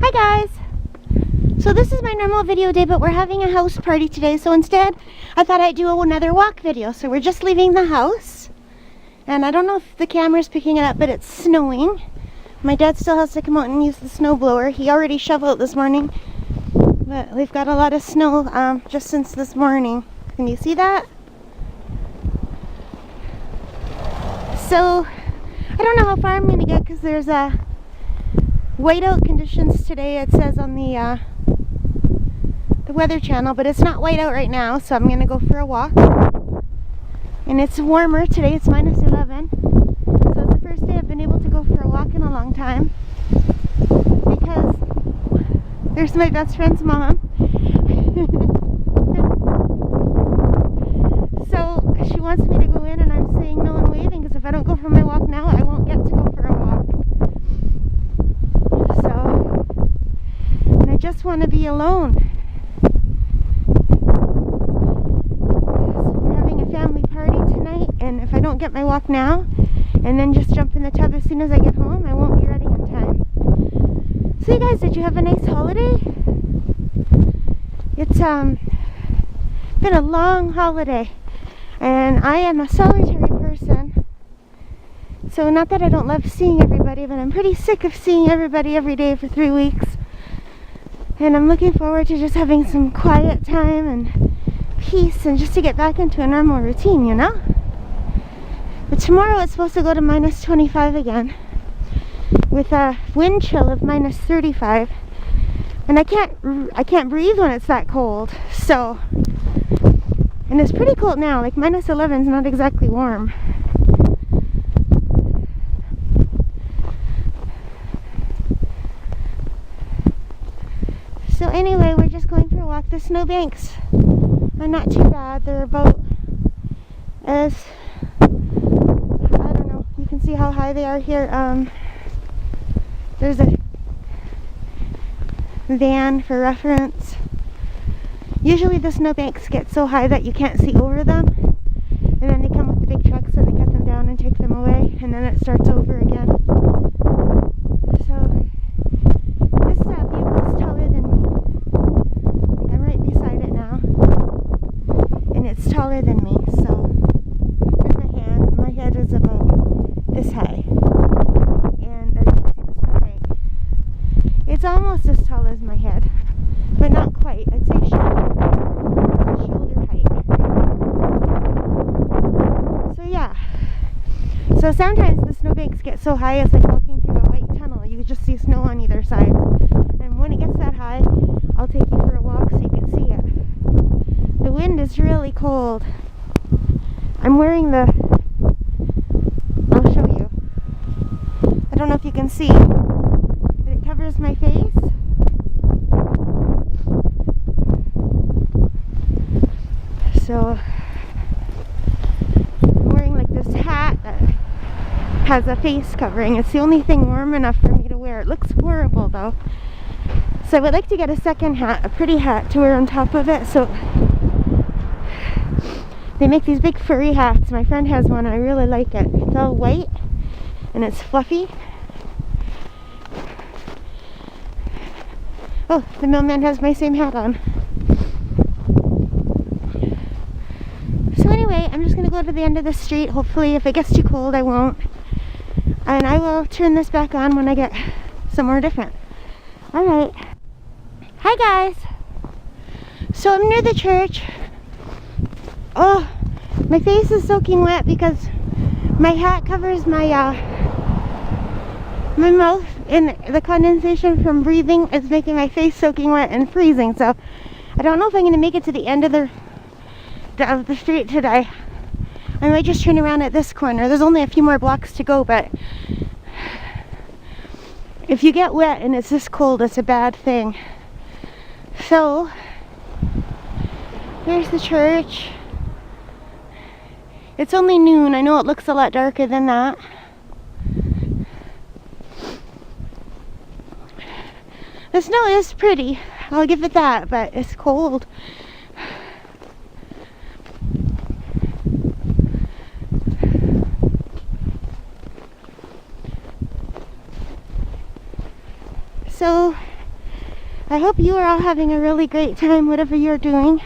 Hi guys! So this is my normal video day, but we're having a house party today, so instead I thought I'd do another walk video. So we're just leaving the house, and I don't know if the camera's picking it up, but it's snowing. My dad still has to come out and use the snow blower. He already shoveled this morning, but we've got a lot of snow just since this morning. Can you see that? So I don't know how far I'm going to get because there's whiteout conditions today, it says on the Weather Channel, but it's not whiteout right now, so I'm going to go for a walk. And it's warmer today, it's minus 11. So it's the first day I've been able to go for a walk in a long time, because there's my best friend's mom. So she wants me to go in, and I'm saying no and waving, because if I don't go for my walk now, I won't get to go for a walk. I just want to be alone. So we're having a family party tonight, and if I don't get my walk now and then just jump in the tub as soon as I get home, I won't be ready in time. So you guys, did you have a nice holiday? It's been a long holiday, and I am a solitary person. So not that I don't love seeing everybody, but I'm pretty sick of seeing everybody every day for 3 weeks. And I'm looking forward to just having some quiet time and peace, and just to get back into a normal routine, you know? But tomorrow it's supposed to go to minus 25 again, with a wind chill of minus 35. And I can't breathe when it's that cold. So, and it's pretty cold now, like minus 11 is not exactly warm. So anyway, we're just going for a walk. The snowbanks are not too bad. They're about as, I don't know, you can see how high they are here. There's a van for reference. Usually the snowbanks get so high that you can't see over them, and then they come with the big trucks and they cut them down and take them away, and then it starts over again. So this vehicle's taller than me. Like, I'm right beside it now, and it's taller than me. So there's my hand. My head is about this high, and there you can see the snowbank. It's almost as tall as my head, but not quite. I'd say shoulder height. So yeah. So sometimes the snowbanks get so high, it's like walking through a white tunnel. You just see snow on either side. And when it gets that high, I'll take you for a walk so you can see it. The wind is really cold. I'm wearing the... I'll show you. I don't know if you can see, but it covers my face. So I'm wearing like this hat that has a face covering. It's the only thing warm enough for me to wear. It looks horrible though. So I would like to get a second hat, a pretty hat to wear on top of it. So they make these big furry hats. My friend has one. I really like it. It's all white and it's fluffy. Oh, the mailman has my same hat on. So anyway, I'm just going to go to the end of the street. Hopefully, if it gets too cold, I won't. And I will turn this back on when I get somewhere different. Alright. Hi guys! So I'm near the church. Oh, my face is soaking wet because my hat covers my my mouth, and the condensation from breathing is making my face soaking wet and freezing. So I don't know if I'm going to make it to the end of the street today. I might just turn around at this corner. There's only a few more blocks to go, but if you get wet and it's this cold, it's a bad thing. So here's the church. It's only noon. I know it looks a lot darker than that. The snow is pretty, I'll give it that, but it's cold. So I hope you are all having a really great time, whatever you're doing.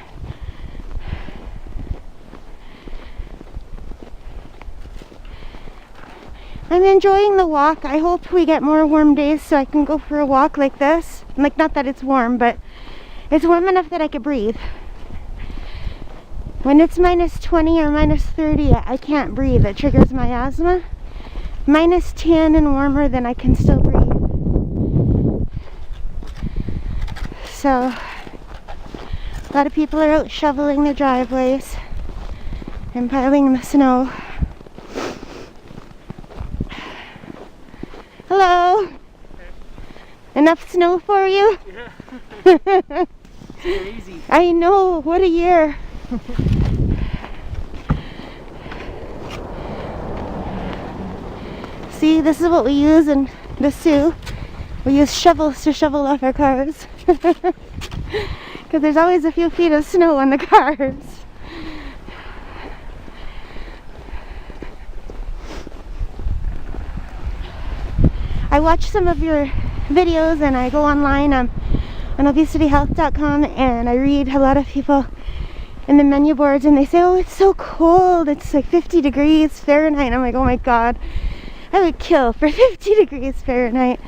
I'm enjoying the walk. I hope we get more warm days so I can go for a walk like this. Like, not that it's warm, but it's warm enough that I could breathe. When it's minus 20 or minus 30, I can't breathe. It triggers my asthma. Minus 10 and warmer, then I can still breathe. So, a lot of people are out shoveling their driveways and piling the snow. Hello. Enough snow for you? Yeah. It's crazy. I know. What a year. See, this is what we use in the Sioux. We use shovels to shovel off our cars. Because there's always a few feet of snow on the cars. I watch some of your videos and I go online on obesityhealth.com and I read a lot of people in the menu boards and they say, oh, it's so cold, it's like 50 degrees Fahrenheit. I'm like, oh my god, I would kill for 50 degrees Fahrenheit.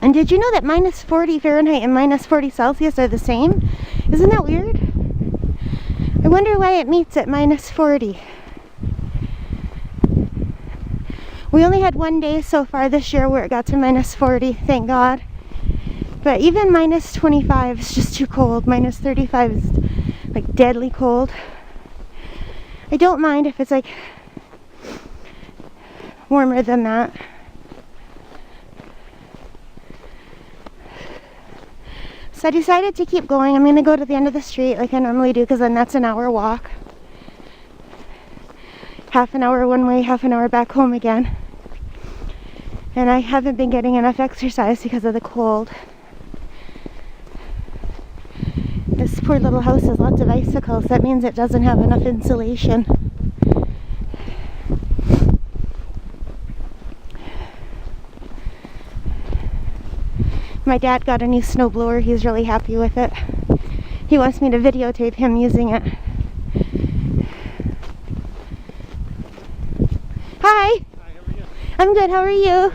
And did you know that minus 40 Fahrenheit and minus 40 Celsius are the same? Isn't that weird? I wonder why it meets at minus 40. We only had one day so far this year where it got to minus 40, thank God. But even minus 25 is just too cold. Minus 35 is like deadly cold. I don't mind if it's like warmer than that. So I decided to keep going. I'm going to go to the end of the street like I normally do because then that's an hour walk. Half an hour one way, half an hour back home again. And I haven't been getting enough exercise because of the cold. This poor little house has lots of icicles. That means it doesn't have enough insulation. My dad got a new snowblower. He's really happy with it. He wants me to videotape him using it. Hi. Hi, how are you? I'm good. How are you?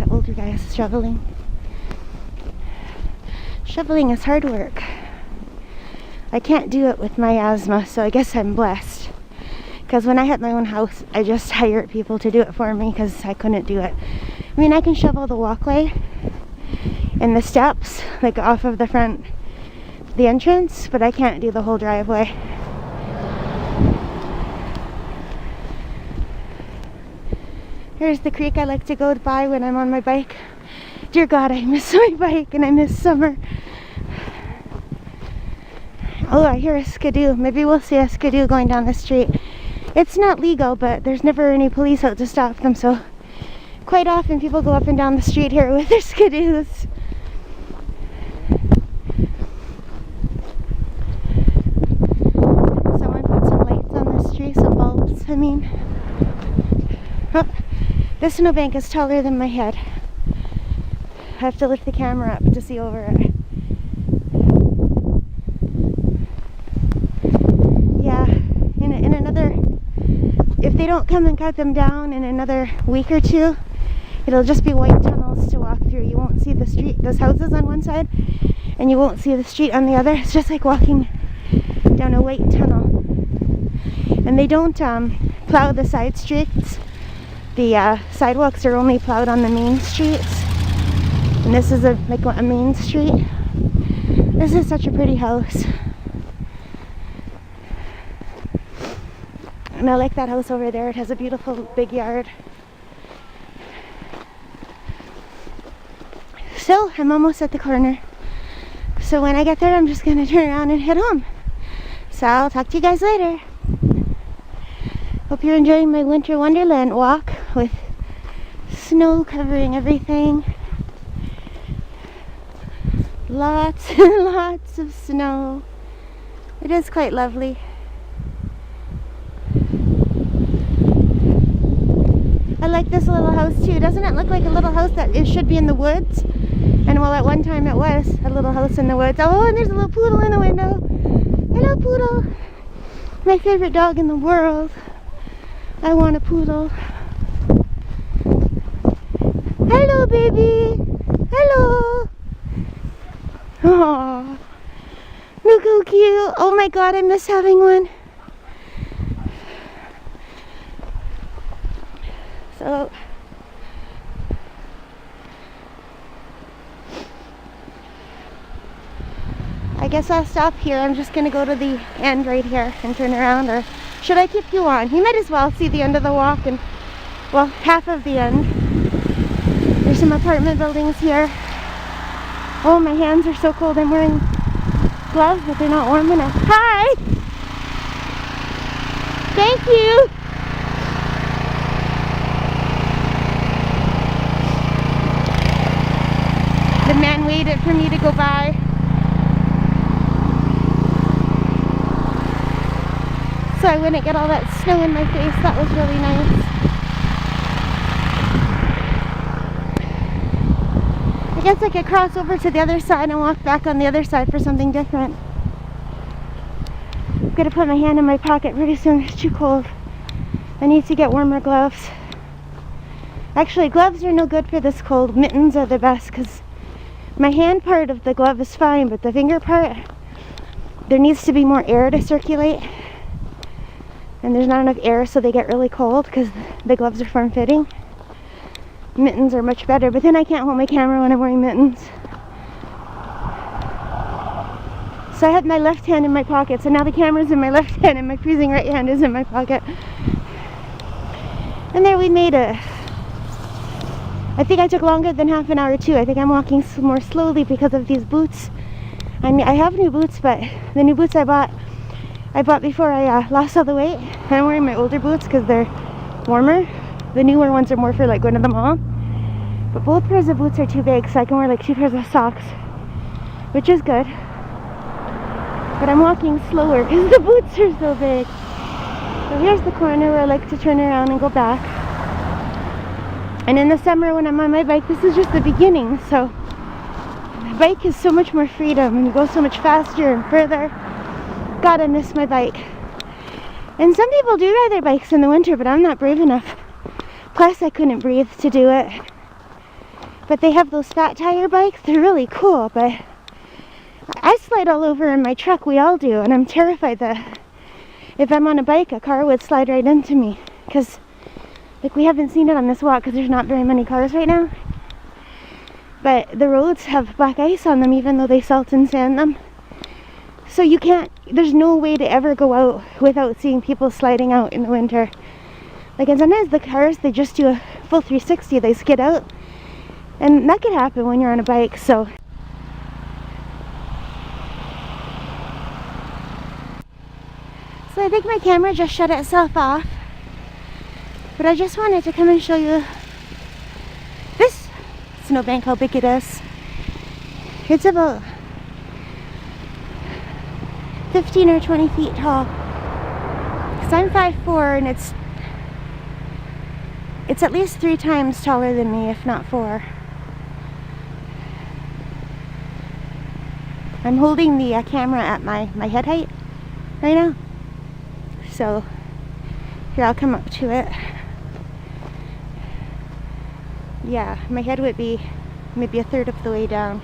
Older guy is shoveling. Shoveling is hard work. I can't do it with my asthma, so I guess I'm blessed. Because when I had my own house, I just hired people to do it for me because I couldn't do it. I mean, I can shovel the walkway and the steps, like off of the front, the entrance, but I can't do the whole driveway. Here's the creek I like to go by when I'm on my bike. Dear God, I miss my bike and I miss summer. Oh, I hear a skidoo. Maybe we'll see a skidoo going down the street. It's not legal, but there's never any police out to stop them, so quite often people go up and down the street here with their skidoos. Someone put some lights on this tree, some bulbs, I mean. Oh, this snowbank is taller than my head. I have to lift the camera up to see over it. Yeah, in another, if they don't come and cut them down in another week or two, it'll just be white tunnels to walk through. You won't see the street. There's houses on one side and you won't see the street on the other. It's just like walking down a white tunnel. And they don't plow the side streets. The sidewalks are only plowed on the main streets. And this is like a main street. This is such a pretty house. And I like that house over there. It has a beautiful big yard. So I'm almost at the corner. So when I get there, I'm just gonna turn around and head home. So I'll talk to you guys later. Hope you're enjoying my winter wonderland walk with snow covering everything. Lots and lots of snow. It is quite lovely. I like this little house too. Doesn't it look like a little house that it should be in the woods? And well, at one time it was a little house in the woods. Oh, and there's a little poodle in the window. Hello, poodle. My favorite dog in the world. I want a poodle. Hello, baby. Hello. Oh, look how cute. Oh my god, I miss having one. So I guess I'll stop here. I'm just gonna go to the end right here and turn around, or should I keep you on? You might as well see the end of the walk, and well, half of the end. There's some apartment buildings here. Oh, my hands are so cold. I'm wearing gloves, but they're not warm enough. Hi! Thank you! The man waited for me to go by. So I wouldn't get all that snow in my face. That was really nice. I guess I could cross over to the other side and walk back on the other side for something different. I'm gonna put my hand in my pocket pretty soon. It's too cold. I need to get warmer gloves. Actually, gloves are no good for this cold. Mittens are the best because my hand part of the glove is fine, but the finger part, there needs to be more air to circulate. And there's not enough air, so they get really cold because the gloves are form-fitting. Mittens are much better, but then I can't hold my camera when I'm wearing mittens. So I had my left hand in my pocket, so now the camera's in my left hand and my freezing right hand is in my pocket. And there we made it. I think I took longer than half an hour too. I think I'm walking more slowly because of these boots. I have new boots, but the new boots I bought before I lost all the weight. And I'm wearing my older boots because they're warmer. The newer ones are more for like going to the mall. But both pairs of boots are too big, so I can wear like 2 pairs of socks, which is good. But I'm walking slower because the boots are so big. So here's the corner where I like to turn around and go back. And in the summer when I'm on my bike, this is just the beginning. So my bike is so much more freedom and you go so much faster and further. God, I miss my bike. And some people do ride their bikes in the winter, but I'm not brave enough. Plus, I couldn't breathe to do it. But they have those fat tire bikes. They're really cool, but I slide all over in my truck. We all do, and I'm terrified that if I'm on a bike, a car would slide right into me. Because, like, we haven't seen it on this walk because there's not very many cars right now. But the roads have black ice on them, even though they salt and sand them. So you can't, there's no way to ever go out without seeing people sliding out in the winter. Like, and sometimes the cars, they just do a full 360, they skid out. And that could happen when you're on a bike, so. So I think my camera just shut itself off. But I just wanted to come and show you this snowbank, how big it is. It's about 15 or 20 feet tall. Because I'm 5'4" and it's at least 3 times taller than me, if not 4. I'm holding the camera at my head height right now. So here, I'll come up to it. Yeah, my head would be maybe a third of the way down.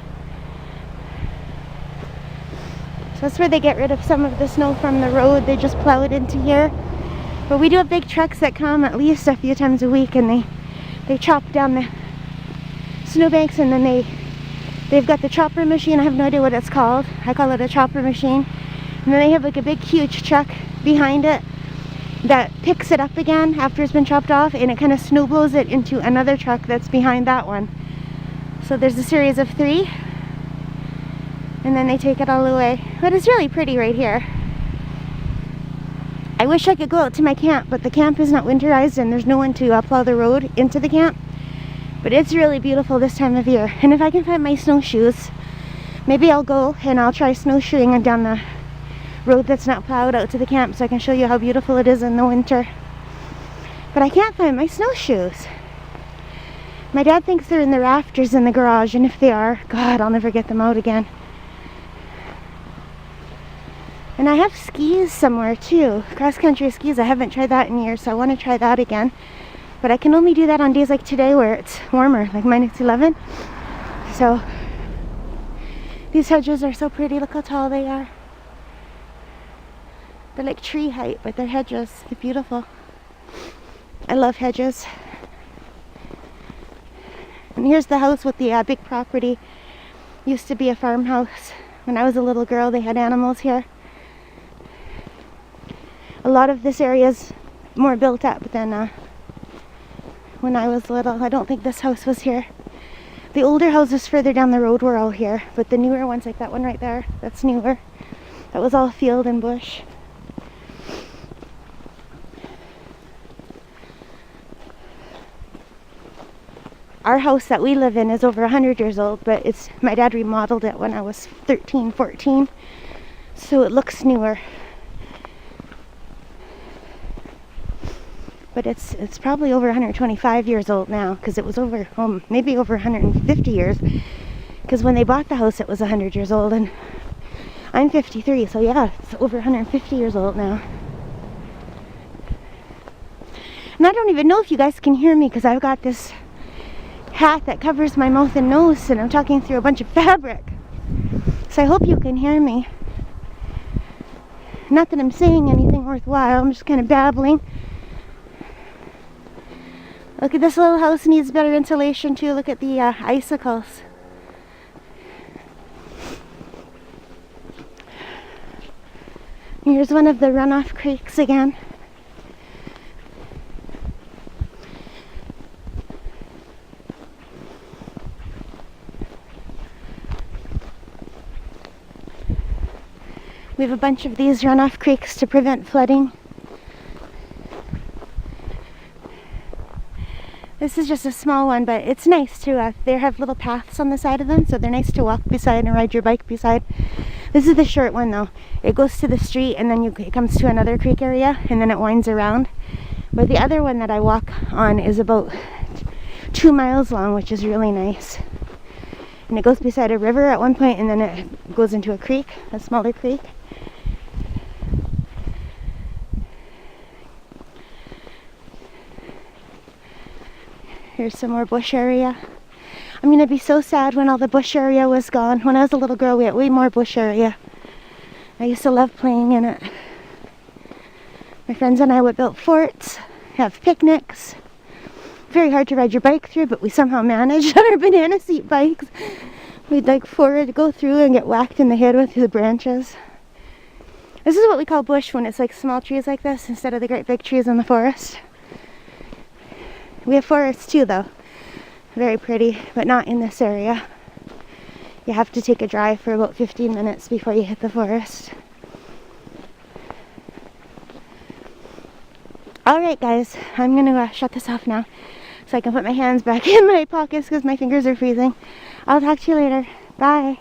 So that's where they get rid of some of the snow from the road. They just plow it into here. But we do have big trucks that come at least a few times a week, and they chop down the snowbanks, and then they've got the chopper machine. I have no idea what it's called. I call it a chopper machine. And then they have like a big huge truck behind it that picks it up again after it's been chopped off, and it kind of snow blows it into another truck that's behind that one. So there's a series of 3, and then they take it all away. But it's really pretty right here. I wish I could go out to my camp, but the camp is not winterized and there's no one to plow the road into the camp. But it's really beautiful this time of year. And if I can find my snowshoes, maybe I'll go and I'll try snowshoeing down the road that's not plowed out to the camp so I can show you how beautiful it is in the winter. But I can't find my snowshoes. My dad thinks they're in the rafters in the garage, and if they are, God, I'll never get them out again. And I have skis somewhere too, cross-country skis. I haven't tried that in years, so I want to try that again. But I can only do that on days like today where it's warmer, like -11. So, these hedges are so pretty. Look how tall they are. They're like tree height, but they're hedges. They're beautiful. I love hedges. And here's the house with the big property. Used to be a farmhouse. When I was a little girl, they had animals here. A lot of this area is more built up than when I was little. I don't think this house was here. The older houses further down the road were all here, but the newer ones, like that one right there, that's newer. That was all field and bush. Our house that we live in is over 100 years old, but my dad remodeled it when I was 13, 14, so it looks newer. But it's probably over 125 years old now, because it was over, maybe over 150 years, because when they bought the house it was 100 years old, and I'm 53, so yeah, it's over 150 years old now. And I don't even know if you guys can hear me, because I've got this hat that covers my mouth and nose, and I'm talking through a bunch of fabric, so I hope you can hear me. Not that I'm saying anything worthwhile, I'm just kind of babbling. Look at this little house, needs better insulation too. Look at the icicles. Here's one of the runoff creeks again. We have a bunch of these runoff creeks to prevent flooding. This is just a small one, but it's nice too. They have little paths on the side of them, so they're nice to walk beside and ride your bike beside. This is the short one though. It goes to the street and then it comes to another creek area and then it winds around. But the other one that I walk on is about 2 miles long, which is really nice. And it goes beside a river at one point, and then it goes into a creek, a smaller creek. Here's some more bush area. I'm gonna be so sad when all the bush area was gone. When I was a little girl, we had way more bush area. I used to love playing in it. My friends and I would build forts, have picnics. Very hard to ride your bike through, but we somehow managed on our banana seat bikes. We'd go through and get whacked in the head with the branches. This is what we call bush when it's like small trees like this instead of the great big trees in the forest. We have forests too though. Very pretty, but not in this area. You have to take a drive for about 15 minutes before you hit the forest. Alright guys, I'm gonna shut this off now so I can put my hands back in my pockets because my fingers are freezing. I'll talk to you later. Bye.